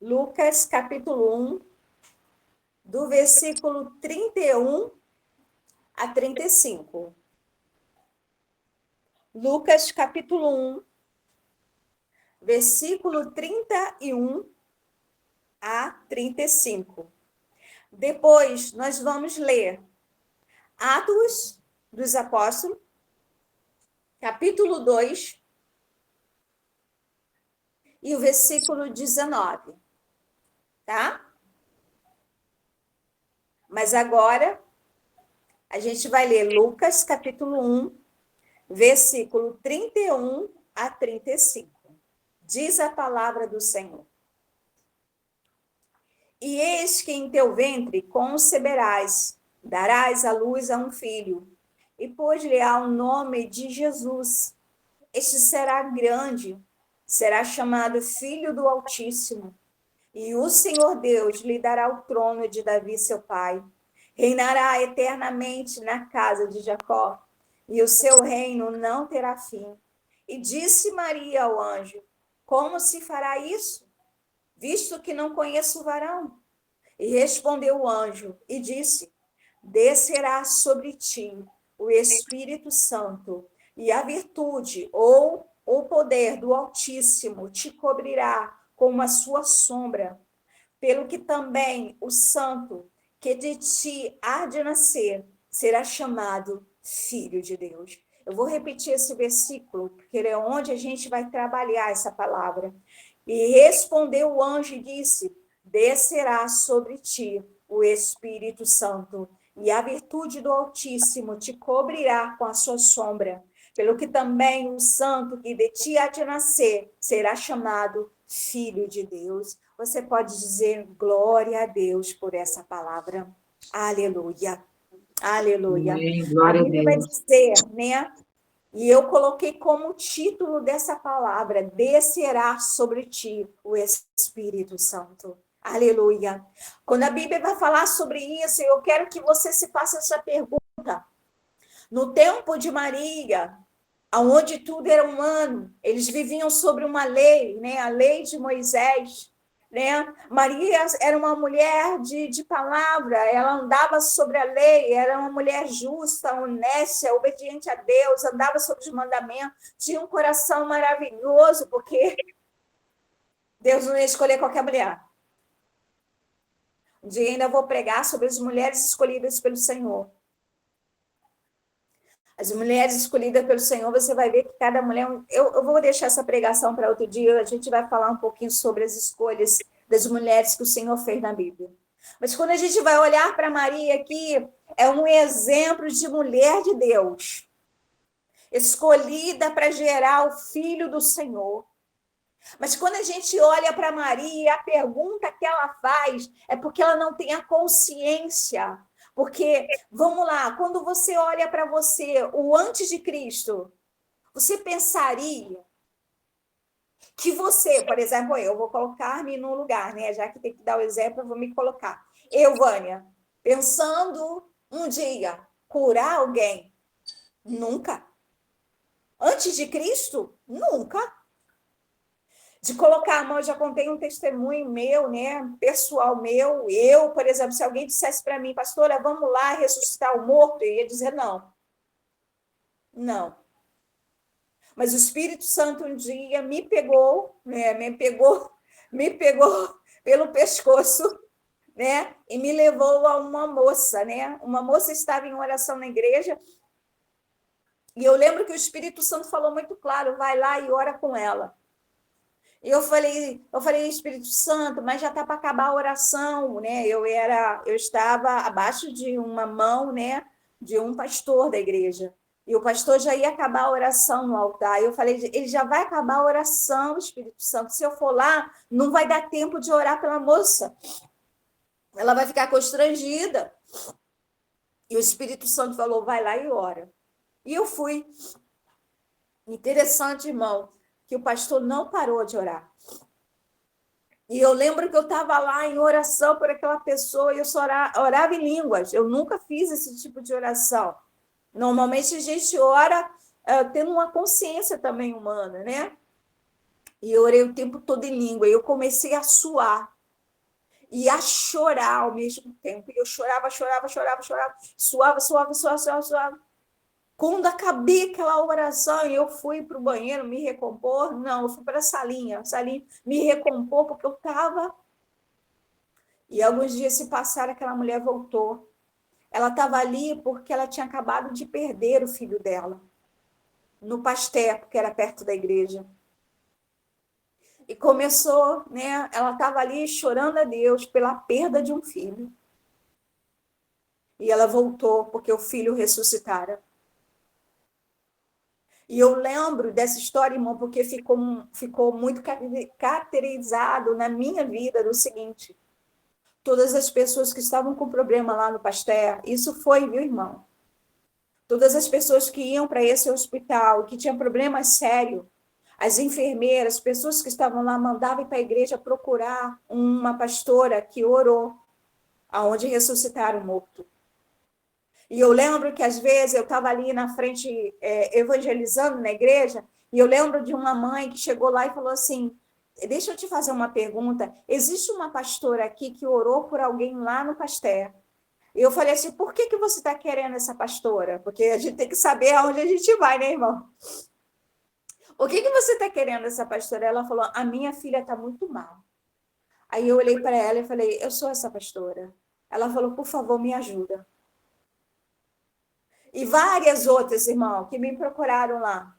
Lucas, capítulo 1, do versículo 31 a 35. Lucas, capítulo 1, versículo 31 a 35. Depois, nós vamos ler Atos dos Apóstolos, capítulo 2, e o versículo 19, tá? Mas agora, a gente vai ler Lucas, capítulo 1, versículo 31 a 35. Diz a palavra do Senhor. E eis que em teu ventre conceberás, darás à luz a um filho, e pôs-lhe-á o nome de Jesus. Este será grande, será chamado Filho do Altíssimo. E o Senhor Deus lhe dará o trono de Davi, seu pai. Reinará eternamente na casa de Jacó, e o seu reino não terá fim. E disse Maria ao anjo: como se fará isso, visto que não conheço o varão? E respondeu o anjo e disse: descerá sobre ti o Espírito Santo, e a virtude ou o poder do Altíssimo te cobrirá com a sua sombra. Pelo que também o santo que de ti há de nascer será chamado Filho de Deus. Eu vou repetir esse versículo, porque é onde a gente vai trabalhar essa palavra. E respondeu o anjo e disse: descerá sobre ti o Espírito Santo, e a virtude do Altíssimo te cobrirá com a sua sombra. Pelo que também o santo que de ti há de nascer será chamado Filho de Deus. Você pode dizer glória a Deus por essa palavra. Aleluia. Aleluia. Amém, A glória a Bíblia vai Deus. dizer, né? E eu coloquei como título dessa palavra: descerá sobre ti o Espírito Santo. Aleluia. Quando a Bíblia vai falar sobre isso, eu quero que você se faça essa pergunta. No tempo de Maria, onde tudo era humano, eles viviam sobre uma lei, né? A lei de Moisés, né? Maria era uma mulher de palavra, ela andava sobre a lei, era uma mulher justa, honesta, obediente a Deus, andava sobre os mandamentos, tinha um coração maravilhoso, porque Deus não ia escolher qualquer mulher. Um dia ainda vou pregar sobre as mulheres escolhidas pelo Senhor. As mulheres escolhidas pelo Senhor, você vai ver que cada mulher... Eu vou deixar essa pregação para outro dia, a gente vai falar um pouquinho sobre as escolhas das mulheres que o Senhor fez na Bíblia. Mas quando a gente vai olhar para Maria aqui, é um exemplo de mulher de Deus, escolhida para gerar o Filho do Senhor. Mas quando a gente olha para Maria, a pergunta que ela faz é porque ela não tem a consciência. Porque, vamos lá, quando você olha para você, o antes de Cristo, você pensaria que você, por exemplo, eu vou colocar-me no lugar, né? Já que tem que dar o exemplo, eu vou me colocar. Eu, Vânia, pensando um dia, curar alguém? Nunca. Antes de Cristo? Nunca. De colocar a mão, eu já contei um testemunho meu, né, pessoal meu, eu, por exemplo, se alguém dissesse para mim, pastora, vamos lá ressuscitar o morto, eu ia dizer não. Não. Mas o Espírito Santo um dia me pegou, né, me pegou pelo pescoço, né, e me levou a uma moça, né, uma moça estava em oração na igreja, e eu lembro que o Espírito Santo falou muito claro, vai lá e ora com ela. E eu falei, Espírito Santo, mas já está para acabar a oração, né? Eu estava abaixo de uma mão, né, de um pastor da igreja. E o pastor já ia acabar a oração no altar. E eu falei, ele já vai acabar a oração, Espírito Santo. Se eu for lá, não vai dar tempo de orar pela moça. Ela vai ficar constrangida. E o Espírito Santo falou, vai lá e ora. E eu fui. Interessante, irmão, que o pastor não parou de orar. E eu lembro que eu estava lá em oração por aquela pessoa e eu só orava em línguas. Eu nunca fiz esse tipo de oração. Normalmente a gente ora tendo uma consciência também humana, né? E eu orei o tempo todo em língua. E eu comecei a suar. e a chorar ao mesmo tempo. E eu chorava, suava. Quando acabei aquela oração e eu fui para o banheiro me recompor, não, eu fui para a salinha me recompor, porque eu estava. E alguns dias se passaram, aquela mulher voltou. Ela estava ali porque ela tinha acabado de perder o filho dela, no Pasteur, porque era perto da igreja. E começou, né? Ela estava ali chorando a Deus pela perda de um filho. E ela voltou porque o filho ressuscitara. E eu lembro dessa história, irmão, porque ficou muito caracterizado na minha vida do seguinte: todas as pessoas que estavam com problema lá no Pasteur, isso foi, viu, irmão? Todas as pessoas que iam para esse hospital, que tinham problema sério, as enfermeiras, pessoas que estavam lá, mandavam para a igreja procurar uma pastora que orou, aonde ressuscitaram o morto. E eu lembro que, às vezes, eu estava ali na frente evangelizando na igreja, e eu lembro de uma mãe que chegou lá e falou assim: deixa eu te fazer uma pergunta, existe uma pastora aqui que orou por alguém lá no Pasteur? E eu falei assim: por que você está querendo essa pastora? Porque a gente tem que saber aonde a gente vai, né, irmão? O que você está querendo essa pastora? Ela falou: a minha filha está muito mal. Aí eu olhei para ela e falei: eu sou essa pastora. Ela falou: por favor, me ajuda. E várias outras, irmão, que me procuraram lá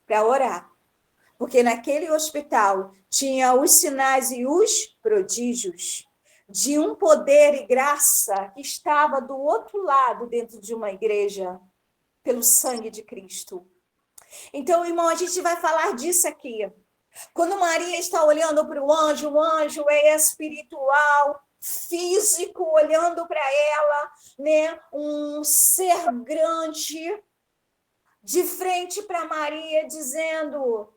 para orar. Porque naquele hospital tinha os sinais e os prodígios de um poder e graça que estava do outro lado dentro de uma igreja, pelo sangue de Cristo. Então, irmão, a gente vai falar disso aqui. Quando Maria está olhando para o anjo é espiritual, físico, olhando para ela, né? Um ser grande, de frente para Maria, dizendo: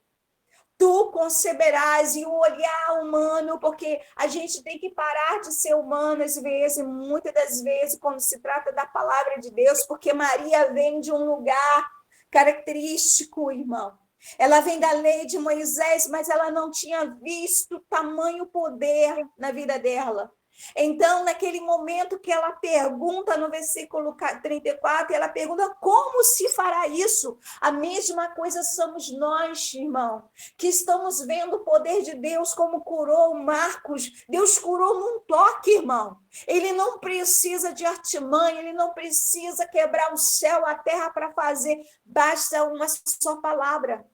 tu conceberás, e o olhar humano, porque a gente tem que parar de ser humano às vezes, muitas das vezes, quando se trata da palavra de Deus, porque Maria vem de um lugar característico, irmão. Ela vem da lei de Moisés, mas ela não tinha visto tamanho poder na vida dela. Então, naquele momento que ela pergunta no versículo 34, ela pergunta: como se fará isso? A mesma coisa somos nós, irmão, que estamos vendo o poder de Deus, como curou Marcos. Deus curou num toque, irmão. Ele não precisa de artimanha, ele não precisa quebrar o céu, a terra para fazer, basta uma só palavra.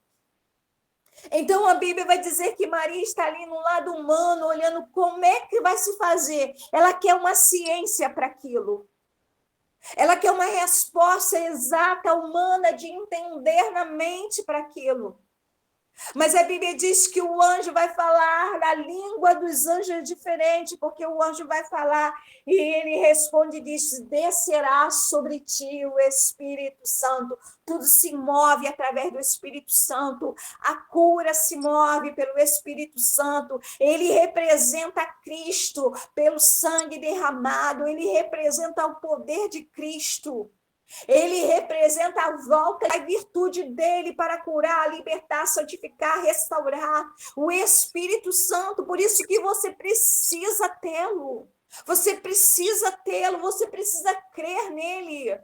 Então a Bíblia vai dizer que Maria está ali no lado humano, olhando como é que vai se fazer. Ela quer uma ciência para aquilo. Ela quer uma resposta exata, humana, de entender na mente para aquilo. Mas a Bíblia diz que o anjo vai falar, a língua dos anjos é diferente, porque o anjo vai falar e ele responde e diz: descerá sobre ti o Espírito Santo. Tudo se move através do Espírito Santo. A cura se move pelo Espírito Santo. Ele representa Cristo pelo sangue derramado. Ele representa o poder de Cristo. Ele representa a volta da virtude dele para curar, libertar, santificar, restaurar. O Espírito Santo, por isso que você precisa tê-lo. Você precisa tê-lo, você precisa crer nele.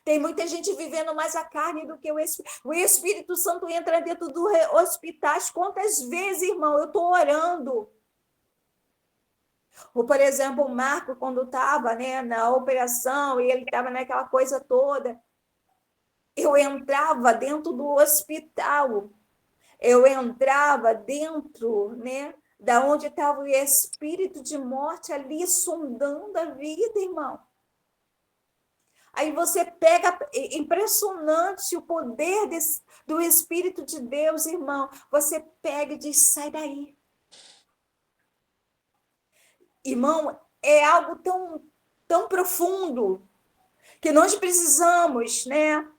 Tem muita gente vivendo mais a carne do que o Espírito. O Espírito Santo entra dentro dos hospitais. Quantas vezes, irmão, eu estou orando? Ou, por exemplo, o Marco, quando estava, né, na operação, e ele estava naquela coisa toda, eu entrava dentro do hospital, eu entrava dentro, né, da onde estava o espírito de morte ali sondando a vida, irmão. Aí você pega, impressionante o poder do Espírito de Deus, irmão. Você pega e diz: sai daí. Irmão, é algo tão profundo que nós precisamos, né,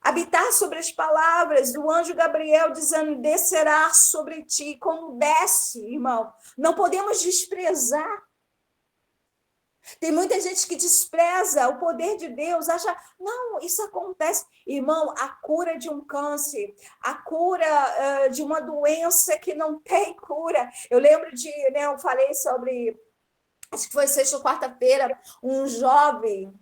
habitar sobre as palavras do anjo Gabriel, dizendo: descerá sobre ti, como desce, irmão. Não podemos desprezar. Tem muita gente que despreza o poder de Deus, acha: não, isso acontece. Irmão, a cura de um câncer, a cura de uma doença que não tem cura. Eu lembro eu falei sobre acho que foi sexta ou quarta-feira, um jovem,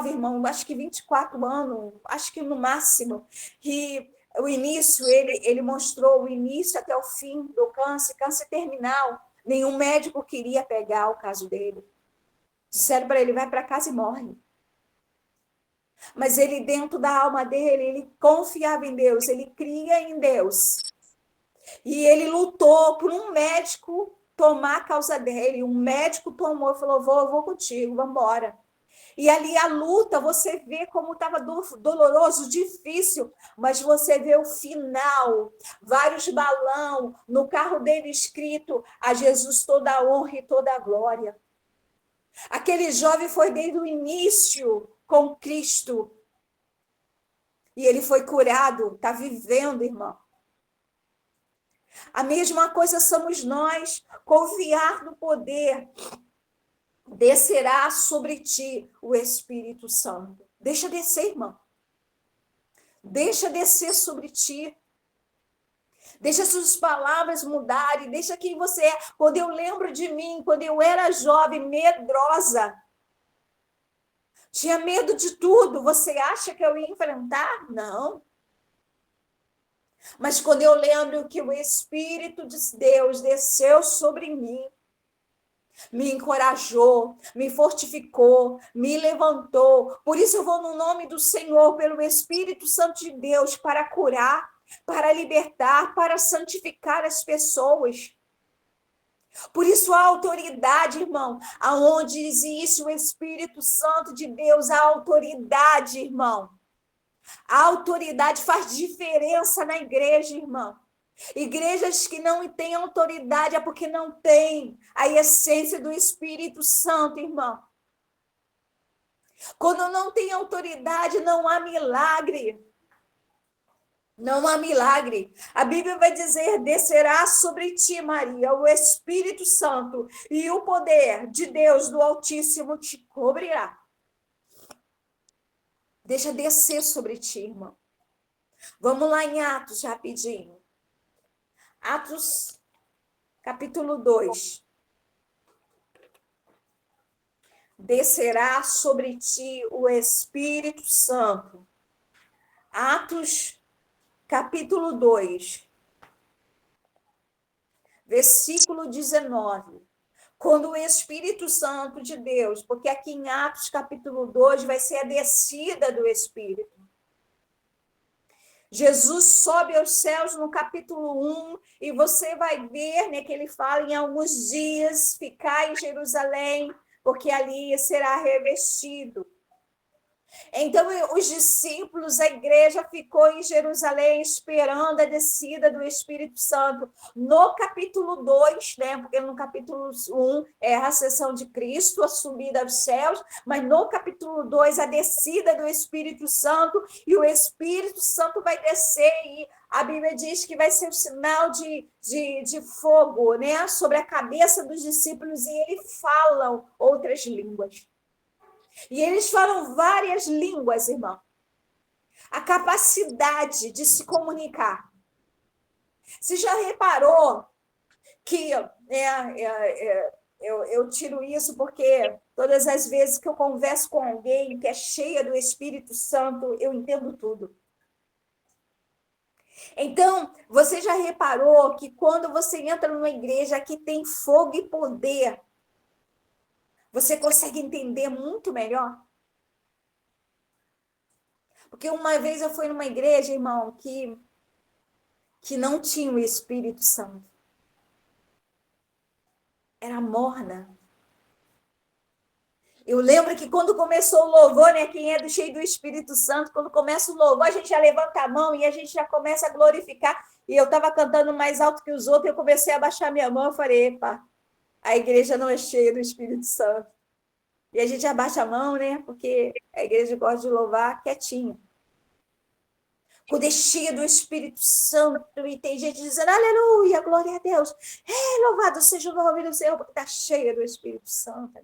irmão, acho que 24 anos, acho que no máximo, que o início, ele mostrou o início até o fim do câncer terminal. Nenhum médico queria pegar o caso dele. Disseram para ele, vai para casa e morre. Mas ele, dentro da alma dele, ele confiava em Deus, ele cria em Deus. E ele lutou por um médico tomar a causa dele. Um médico tomou e falou, eu vou contigo, vamos embora. E ali a luta, você vê como estava doloroso, difícil, mas você vê o final, vários balão, no carro dele escrito, a Jesus toda a honra e toda a glória. Aquele jovem foi desde o início com Cristo. E ele foi curado, está vivendo, irmão. A mesma coisa somos nós, confiar no poder. Descerá sobre ti o Espírito Santo. Deixa descer, irmão. Deixa descer sobre ti. Deixa suas palavras mudarem. Deixa quem você é. Quando eu lembro de mim, quando eu era jovem, medrosa, tinha medo de tudo. Você acha que eu ia enfrentar? Não. Mas quando eu lembro que o Espírito de Deus desceu sobre mim, me encorajou, me fortificou, me levantou. Por isso eu vou no nome do Senhor, pelo Espírito Santo de Deus, para curar, para libertar, para santificar as pessoas. Por isso a autoridade, irmão, aonde existe o Espírito Santo de Deus, a autoridade, irmão. A autoridade faz diferença na igreja, irmão. Igrejas que não têm autoridade é porque não têm a essência do Espírito Santo, irmão. Quando não tem autoridade, não há milagre. Não há milagre. A Bíblia vai dizer, descerá sobre ti, Maria, o Espírito Santo, e o poder de Deus do Altíssimo te cobrirá. Deixa descer sobre ti, irmão. Vamos lá em Atos, rapidinho. Atos, capítulo 2. Descerá sobre ti o Espírito Santo. Atos, capítulo 2, versículo 19. Quando o Espírito Santo de Deus, porque aqui em Atos, capítulo 2, vai ser a descida do Espírito. Jesus sobe aos céus no capítulo 1, e você vai ver, né, que ele fala em alguns dias ficar em Jerusalém, porque ali será revestido. Então, os discípulos, a igreja ficou em Jerusalém esperando a descida do Espírito Santo. No capítulo 2, né, porque no capítulo 1 é a ascensão de Cristo, a subida aos céus, mas no capítulo 2, a descida do Espírito Santo, e o Espírito Santo vai descer, e a Bíblia diz que vai ser um sinal de fogo, né, sobre a cabeça dos discípulos, e eles falam outras línguas. E eles falam várias línguas, irmão. A capacidade de se comunicar. Você já reparou que eu tiro isso porque todas as vezes que eu converso com alguém que é cheia do Espírito Santo, eu entendo tudo. Então, você já reparou que quando você entra numa igreja que tem fogo e poder, você consegue entender muito melhor? Porque uma vez eu fui numa igreja, irmão, que não tinha o Espírito Santo. Era morna. Eu lembro que quando começou o louvor, né, quem é cheio do Espírito Santo, quando começa o louvor, a gente já levanta a mão e a gente já começa a glorificar. E eu estava cantando mais alto que os outros, e eu comecei a baixar minha mão, eu falei, epa, a igreja não é cheia do Espírito Santo. E a gente abaixa a mão, né, porque a igreja gosta de louvar quietinho. Quando é cheia do Espírito Santo, e tem gente dizendo, aleluia, glória a Deus. Louvado seja o nome do Senhor, porque está cheia do Espírito Santo.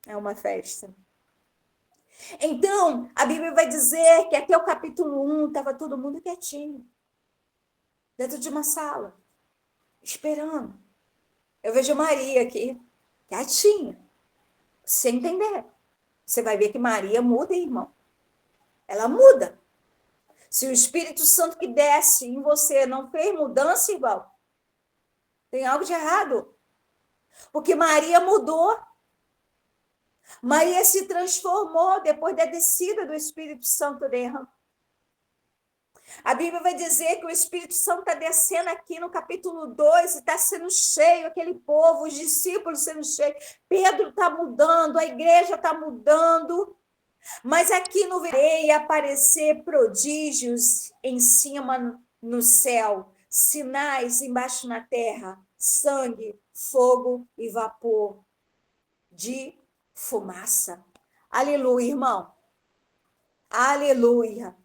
É uma festa. Então, a Bíblia vai dizer que até o capítulo 1 estava todo mundo quietinho, dentro de uma sala, esperando. Eu vejo Maria aqui. Quietinha. Sem entender. Você vai ver que Maria muda, irmão. Ela muda. Se o Espírito Santo que desce em você não fez mudança, irmão, tem algo de errado. Porque Maria mudou. Maria se transformou depois da descida do Espírito Santo dela. A Bíblia vai dizer que o Espírito Santo está descendo aqui no capítulo 2 e está sendo cheio, aquele povo, os discípulos sendo cheios. Pedro está mudando, a igreja está mudando. Mas aqui no verei aparecer prodígios em cima no céu, sinais embaixo na terra, sangue, fogo e vapor de fumaça. Aleluia, irmão. Aleluia.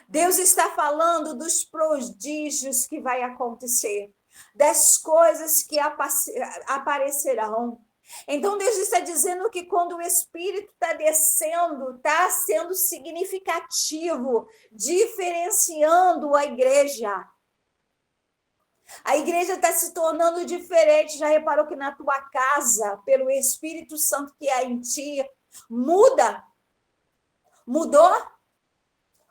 Deus está falando dos prodígios que vai acontecer, das coisas que aparecerão. Então, Deus está dizendo que quando o Espírito está descendo, está sendo significativo, diferenciando a igreja. A igreja está se tornando diferente. Já reparou que na tua casa, pelo Espírito Santo que há em ti, muda? Mudou?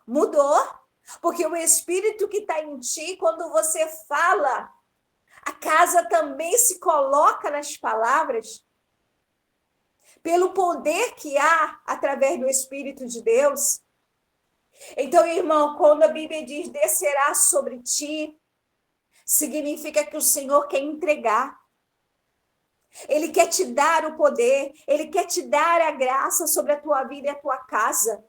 Mudou? Porque o Espírito que está em ti, quando você fala, a casa também se coloca nas palavras. Pelo poder que há através do Espírito de Deus. Então, irmão, quando a Bíblia diz descerá sobre ti, significa que o Senhor quer entregar. Ele quer te dar o poder, ele quer te dar a graça sobre a tua vida e a tua casa.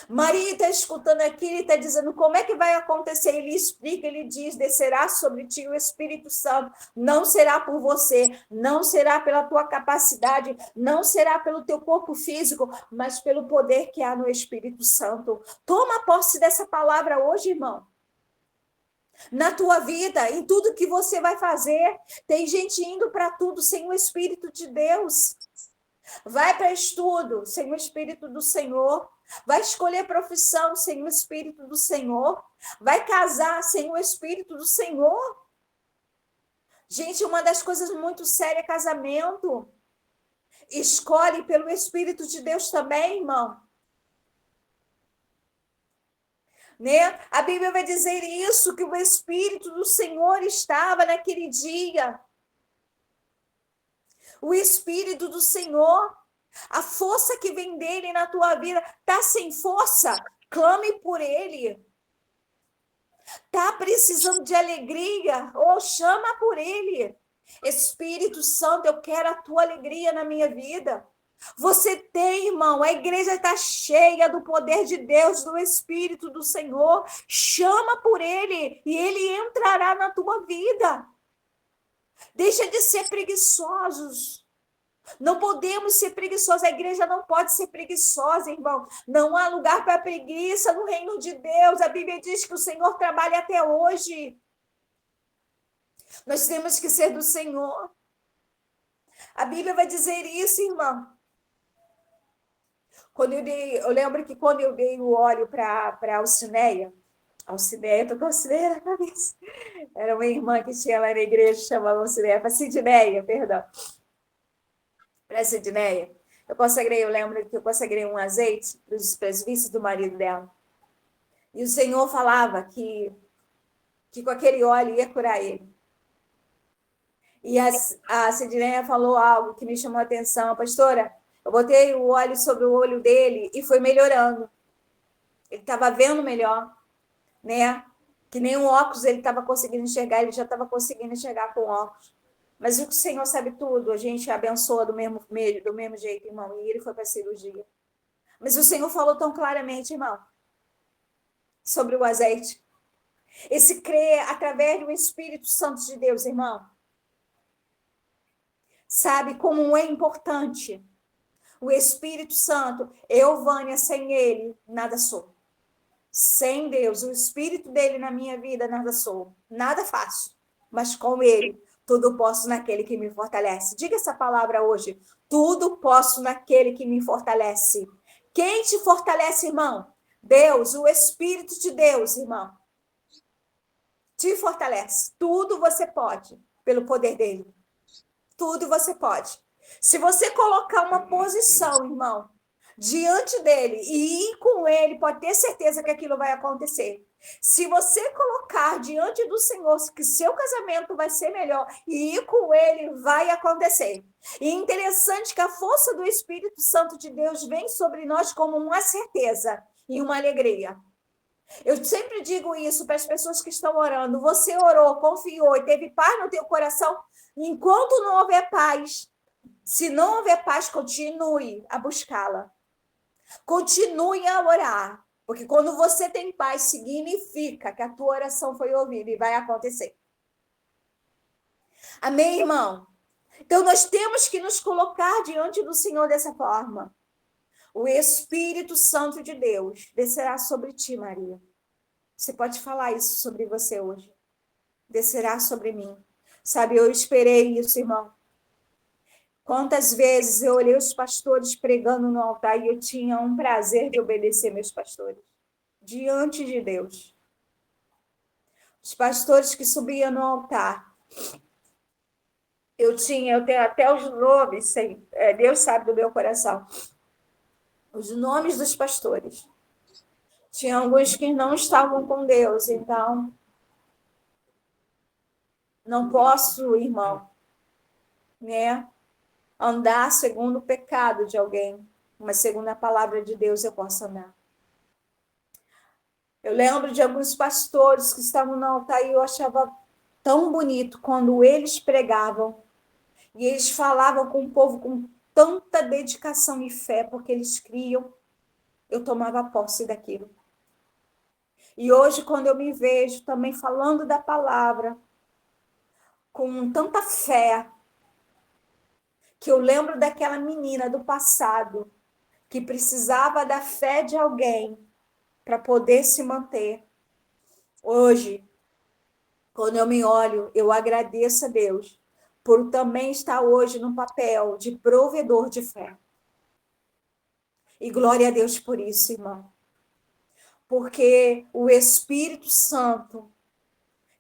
Maria está escutando aqui, ele está dizendo como é que vai acontecer. Ele explica, ele diz, descerá sobre ti o Espírito Santo. Não será por você, não será pela tua capacidade, não será pelo teu corpo físico, mas pelo poder que há no Espírito Santo. Toma posse dessa palavra hoje, irmão. Na tua vida, em tudo que você vai fazer. Tem gente indo para tudo sem o Espírito de Deus. Vai para estudo sem o Espírito do Senhor. Vai escolher profissão sem o Espírito do Senhor. Vai casar sem o Espírito do Senhor. Gente, uma das coisas muito sérias é casamento. Escolhe pelo Espírito de Deus também, irmão. Né? A Bíblia vai dizer isso, que o Espírito do Senhor estava naquele dia. O Espírito do Senhor, a força que vem dele na tua vida, tá sem força? Clame por ele. Tá precisando de alegria? Ou chama por ele. Espírito Santo, eu quero a tua alegria na minha vida. Você tem, irmão, a igreja está cheia do poder de Deus, do Espírito do Senhor. Chama por ele e ele entrará na tua vida. Deixa de ser preguiçosos. Não podemos ser preguiçosos. A igreja não pode ser preguiçosa, irmão. Não há lugar para preguiça no reino de Deus. A Bíblia diz que o Senhor trabalha até hoje. Nós temos que ser do Senhor. A Bíblia vai dizer isso, irmão. Eu lembro que quando eu dei o óleo para a Alcineia, estou com a Alcineia na cabeça. Era uma irmã que tinha lá na igreja, chamava Alcineia, para Sidneia, perdão. Para Sidneia. Eu lembro que eu consagrei um azeite para os presbíteros do marido dela. E o Senhor falava que com aquele óleo ia curar ele. E a Sidneia falou algo que me chamou a atenção. Pastora, eu botei o óleo sobre o olho dele e foi melhorando. Ele estava vendo melhor, né? Que nem o óculos ele estava conseguindo enxergar, ele já estava conseguindo enxergar com óculos. Mas o Senhor sabe tudo, a gente abençoa do mesmo jeito, irmão. E ele foi para a cirurgia. Mas o Senhor falou tão claramente, irmão, sobre o azeite. Esse crer através do Espírito Santo de Deus, irmão. Sabe como é importante o Espírito Santo. Eu, Vânia, sem ele, nada sou. Sem Deus, o Espírito dele na minha vida, nada sou. Nada faço. Mas com ele, tudo posso naquele que me fortalece. Diga essa palavra hoje. Tudo posso naquele que me fortalece. Quem te fortalece, irmão? Deus, o Espírito de Deus, irmão. Te fortalece. Tudo você pode, pelo poder dele. tudo você pode. Se você colocar uma posição, irmão, diante dele e ir com ele, pode ter certeza que aquilo vai acontecer. Se você colocar diante do Senhor que seu casamento vai ser melhor e ir com ele, vai acontecer. E é interessante que a força do Espírito Santo de Deus vem sobre nós como uma certeza e uma alegria. Eu sempre digo isso para as pessoas que estão orando. Você orou, confiou e teve paz no teu coração. Enquanto não houver paz, se não houver paz, continue a buscá-la. Continue a orar. Porque quando você tem paz, significa que a tua oração foi ouvida e vai acontecer. Amém, irmão? Então, nós temos que nos colocar diante do Senhor dessa forma. O Espírito Santo de Deus descerá sobre ti, Maria. Você pode falar isso sobre você hoje. Descerá sobre mim. Sabe, eu esperei isso, irmão. Quantas vezes eu olhei os pastores pregando no altar e eu tinha um prazer de obedecer meus pastores. Diante de Deus. Os pastores que subiam no altar. Eu tenho até os nomes, Deus sabe do meu coração. Os nomes dos pastores. Tinha alguns que não estavam com Deus, então não posso, irmão, né, andar segundo o pecado de alguém, mas segundo a palavra de Deus eu posso andar. Eu lembro de alguns pastores que estavam no altar e eu achava tão bonito quando eles pregavam e eles falavam com o povo com tanta dedicação e fé, porque eles criam, eu tomava posse daquilo. E hoje, quando eu me vejo também falando da palavra, com tanta fé, que eu lembro daquela menina do passado, que precisava da fé de alguém para poder se manter. Hoje, quando eu me olho, eu agradeço a Deus por também estar hoje no papel de provedor de fé. E glória a Deus por isso, irmão. Porque o Espírito Santo,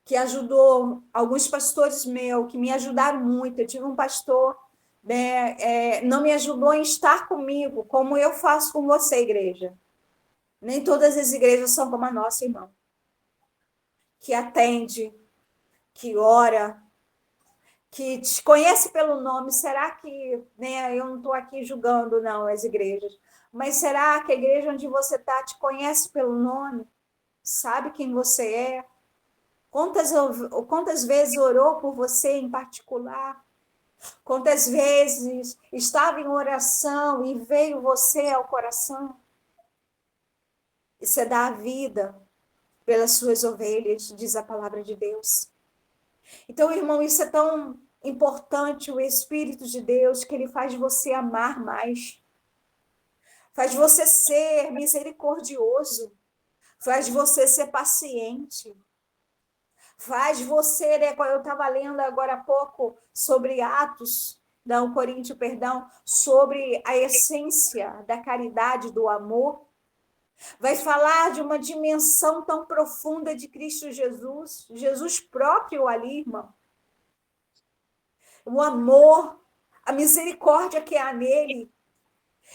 que ajudou alguns pastores meus, que me ajudaram muito. Eu tive um pastor, né, não me ajudou em estar comigo, como eu faço com você, igreja. Nem todas as igrejas são como a nossa, irmão. Que atende, que ora, que te conhece pelo nome. Será que, né, eu não estou aqui julgando, não, as igrejas, mas será que a igreja onde você está te conhece pelo nome? Sabe quem você é? Quantas vezes orou por você em particular? Quantas vezes estava em oração e veio você ao coração? E você dá a vida pelas suas ovelhas, diz a palavra de Deus. Então, irmão, isso é tão importante, o Espírito de Deus, que ele faz você amar mais. Faz você ser misericordioso. Faz você ser paciente. Faz você, né? Eu estava lendo agora há pouco sobre Atos, não, Coríntios, perdão, sobre a essência da caridade, do amor. Vai falar de uma dimensão tão profunda de Cristo Jesus, Jesus próprio ali, irmão. O amor, a misericórdia que há nele.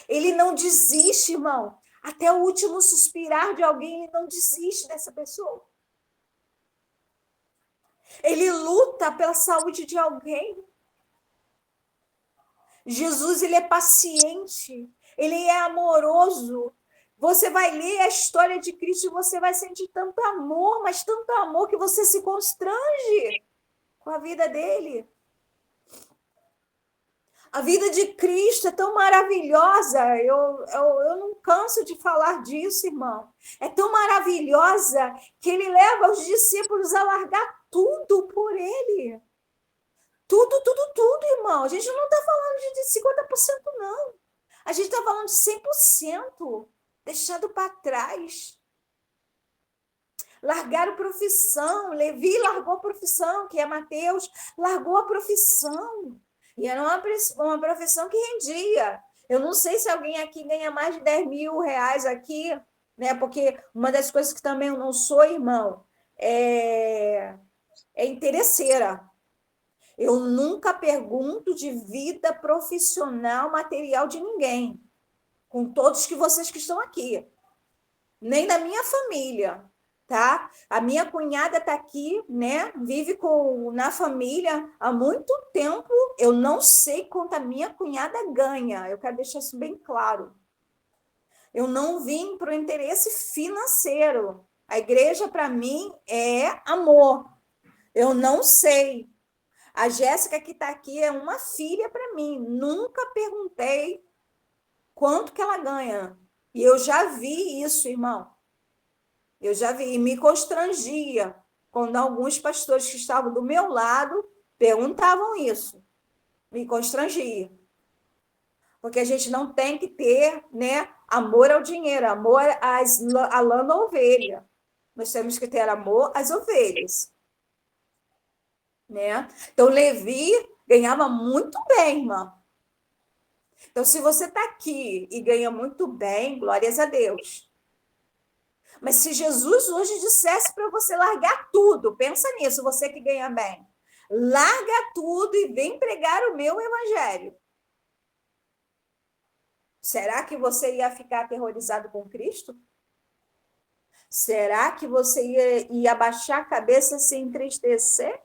Ele não desiste, irmão. Até o último suspirar de alguém, ele não desiste dessa pessoa. Ele luta pela saúde de alguém. Jesus, ele é paciente, ele é amoroso. Você vai ler a história de Cristo e você vai sentir tanto amor, mas tanto amor que você se constrange com a vida dele. A vida de Cristo é tão maravilhosa, eu não canso de falar disso, irmão. É tão maravilhosa que ele leva os discípulos a largar tudo por ele. Tudo, tudo, tudo, irmão. A gente não está falando de 50%, não. A gente está falando de 100%, deixado para trás. Largaram profissão. Levi largou a profissão, que é Mateus, largou a profissão. E era uma profissão que rendia. Eu não sei se alguém aqui ganha mais de 10 mil reais aqui, né? Porque uma das coisas que também eu não sou, irmão, é interesseira. Eu nunca pergunto de vida profissional, material de ninguém, com todos que vocês que estão aqui, nem da minha família, tá? A minha cunhada está aqui, né? Vive na família há muito tempo. Eu não sei quanto a minha cunhada ganha. Eu quero deixar isso bem claro. Eu não vim para o interesse financeiro. A igreja, para mim, é amor. Eu não sei. A Jéssica que está aqui é uma filha para mim. Nunca perguntei quanto que ela ganha. E eu já vi isso, irmão. Eu já vi. E me constrangia quando alguns pastores que estavam do meu lado perguntavam isso. Me constrangia. Porque a gente não tem que ter, né, amor ao dinheiro, amor à lã da ovelha. Nós temos que ter amor às ovelhas. Né? Então, Levi ganhava muito bem, irmão. Então, se você está aqui e ganha muito bem, glórias a Deus. Mas se Jesus hoje dissesse para você largar tudo, pensa nisso, você que ganha bem. Larga tudo e vem pregar o meu evangelho. Será que você ia ficar aterrorizado com Cristo? Será que você ia abaixar a cabeça e se entristecer?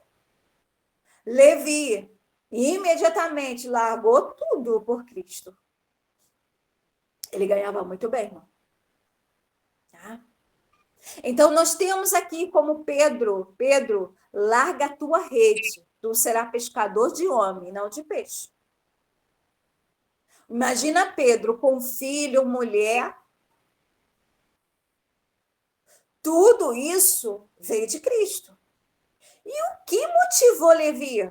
Levi imediatamente largou tudo por Cristo. Ele ganhava muito bem, irmão. Tá? Então, nós temos aqui como Pedro, larga a tua rede, tu serás pescador de homem, não de peixe. Imagina Pedro com filho, mulher, tudo isso veio de Cristo. E o que motivou Levi?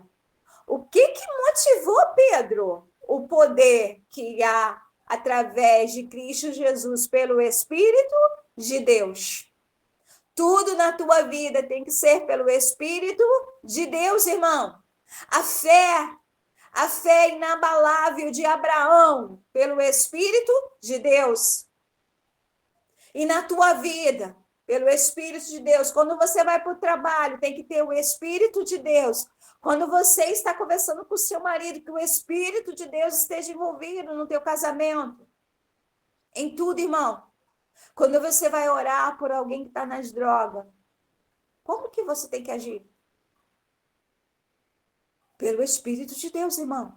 O que motivou Pedro? O poder que há através de Cristo Jesus pelo Espírito de Deus. Tudo na tua vida tem que ser pelo Espírito de Deus, irmão. A fé inabalável de Abraão pelo Espírito de Deus. E na tua vida, pelo Espírito de Deus. Quando você vai para o trabalho, tem que ter o Espírito de Deus. Quando você está conversando com o seu marido, que o Espírito de Deus esteja envolvido no teu casamento. Em tudo, irmão. Quando você vai orar por alguém que está nas drogas, como que você tem que agir? Pelo Espírito de Deus, irmão.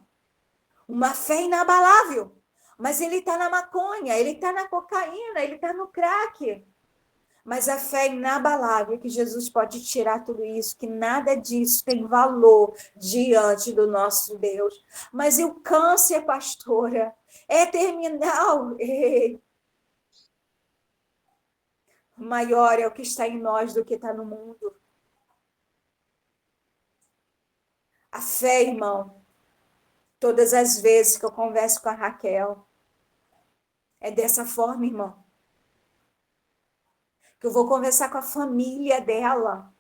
Uma fé inabalável. Mas ele está na maconha, ele está na cocaína, ele está no crack. Mas a fé inabalável que Jesus pode tirar tudo isso, que nada disso tem valor diante do nosso Deus. Mas e o câncer, pastora? É terminal. Ei. Maior é o que está em nós do que está no mundo. A fé, irmão, todas as vezes que eu converso com a Raquel, é dessa forma, irmão. Que eu vou conversar com a família dela.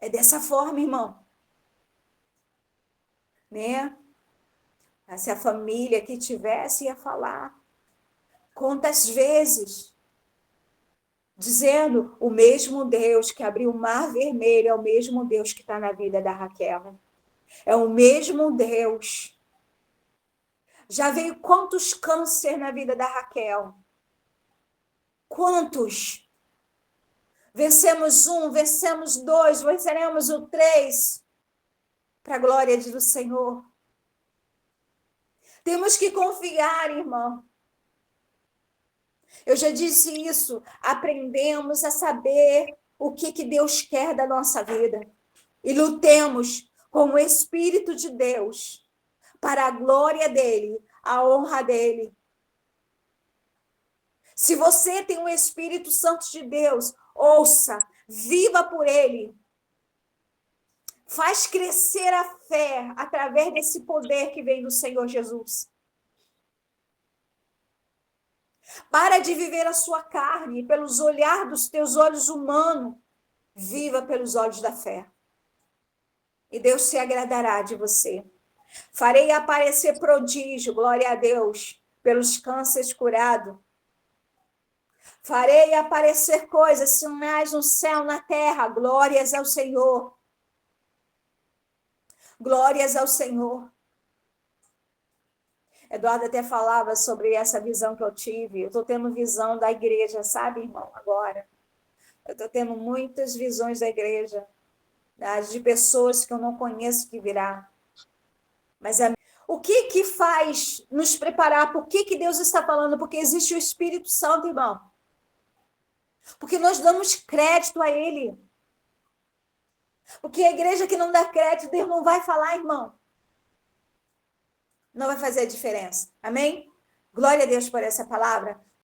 É dessa forma, irmão. Né? Se a família que tivesse ia falar. Quantas vezes? Dizendo, o mesmo Deus que abriu o mar vermelho é o mesmo Deus que está na vida da Raquel. É o mesmo Deus. Já veio quantos câncer na vida da Raquel? Quantos? Vencemos um, vencemos dois, venceremos o 3. Para a glória do Senhor. Temos que confiar, irmão. Eu já disse isso. Aprendemos a saber o que Deus quer da nossa vida. E lutemos com o Espírito de Deus para a glória dele, a honra dele. Se você tem o Espírito Santo de Deus, ouça, viva por ele. Faz crescer a fé através desse poder que vem do Senhor Jesus. Para de viver a sua carne pelos olhar dos teus olhos humanos. Viva pelos olhos da fé. E Deus se agradará de você. Farei aparecer prodígio, glória a Deus, pelos cânceres curados. Farei aparecer coisas, sinais no céu, na terra, glórias ao Senhor. Glórias ao Senhor. Eduardo até falava sobre essa visão que eu tive. Eu estou tendo visão da igreja, sabe, irmão, agora. Eu estou tendo muitas visões da igreja, de pessoas que eu não conheço que virá. Mas o que faz nos preparar? Por que Deus está falando? Porque existe o Espírito Santo, irmão. Porque nós damos crédito a Ele. Porque a igreja que não dá crédito, Deus não vai falar, irmão. Não vai fazer a diferença. Amém? Glória a Deus por essa palavra.